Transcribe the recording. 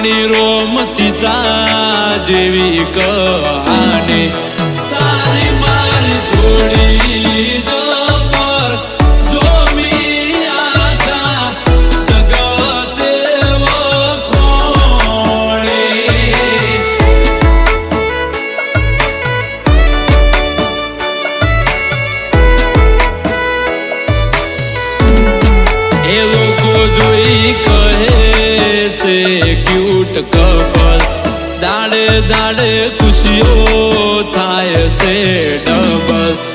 રાવણી રોમ સીતા જેવી કહાની તારી મારી થોડી જબર જોમી આખા જગતે વખોણી એ લોકો જોઈ કહે છે ક્યુટ કપલ દાડે દાડે ખુશીઓ થાય છે ડબલ